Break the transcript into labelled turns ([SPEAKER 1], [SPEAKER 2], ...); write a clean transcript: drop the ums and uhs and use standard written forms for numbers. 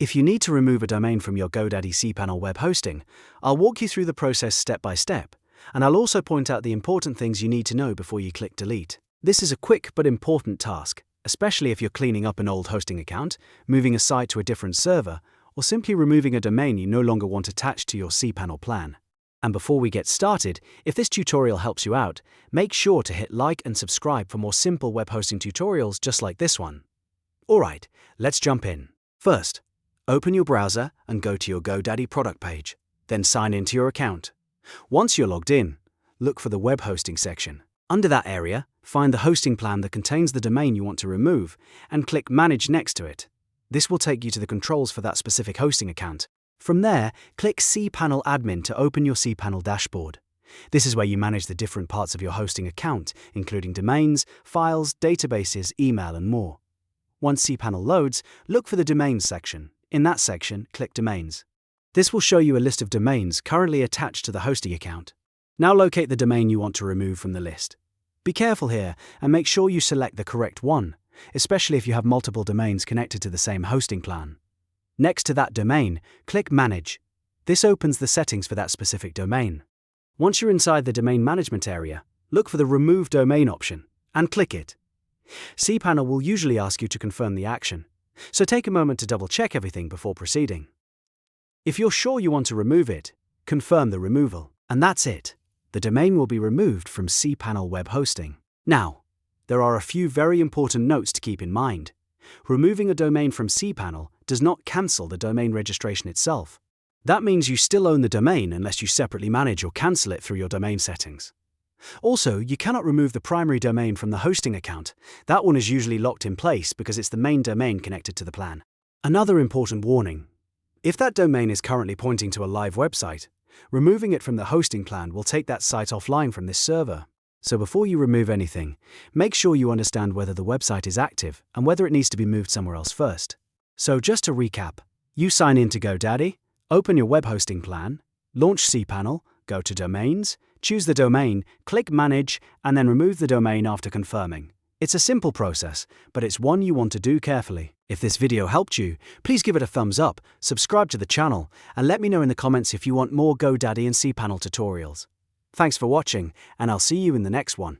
[SPEAKER 1] If you need to remove a domain from your GoDaddy CPanel web hosting, I'll walk you through the process step by step, and I'll also point out the important things you need to know before you click delete. This is a quick but important task, especially if you're cleaning up an old hosting account, moving a site to a different server, or simply removing a domain you no longer want attached to your CPanel plan. And before we get started, if this tutorial helps you out, make sure to hit like and subscribe for more simple web hosting tutorials just like this one. Alright, let's jump in. First, open your browser and go to your GoDaddy product page, then sign into your account. Once you're logged in, look for the web hosting section. Under that area, find the hosting plan that contains the domain you want to remove and click Manage next to it. This will take you to the controls for that specific hosting account. From there, click CPanel Admin to open your CPanel dashboard. This is where you manage the different parts of your hosting account, including domains, files, databases, email, and more. Once CPanel loads, look for the Domains section. In that section, click Domains. This will show you a list of domains currently attached to the hosting account. Now locate the domain you want to remove from the list. Be careful here and make sure you select the correct one, especially if you have multiple domains connected to the same hosting plan. Next to that domain, click Manage. This opens the settings for that specific domain. Once you're inside the domain management area, look for the Remove Domain option and click it. CPanel will usually ask you to confirm the action, so take a moment to double-check everything before proceeding. If you're sure you want to remove it, confirm the removal, and that's it. The domain will be removed from CPanel web hosting. Now, there are a few very important notes to keep in mind. Removing a domain from CPanel does not cancel the domain registration itself. That means you still own the domain unless you separately manage or cancel it through your domain settings. Also, you cannot remove the primary domain from the hosting account. That one is usually locked in place because it's the main domain connected to the plan. Another important warning: if that domain is currently pointing to a live website, removing it from the hosting plan will take that site offline from this server. So before you remove anything, make sure you understand whether the website is active and whether it needs to be moved somewhere else first. So just to recap, you sign in to GoDaddy, open your web hosting plan, launch CPanel, go to Domains, choose the domain, click Manage, and then remove the domain after confirming. It's a simple process, but it's one you want to do carefully. If this video helped you, please give it a thumbs up, subscribe to the channel, and let me know in the comments if you want more GoDaddy and CPanel tutorials. Thanks for watching, and I'll see you in the next one.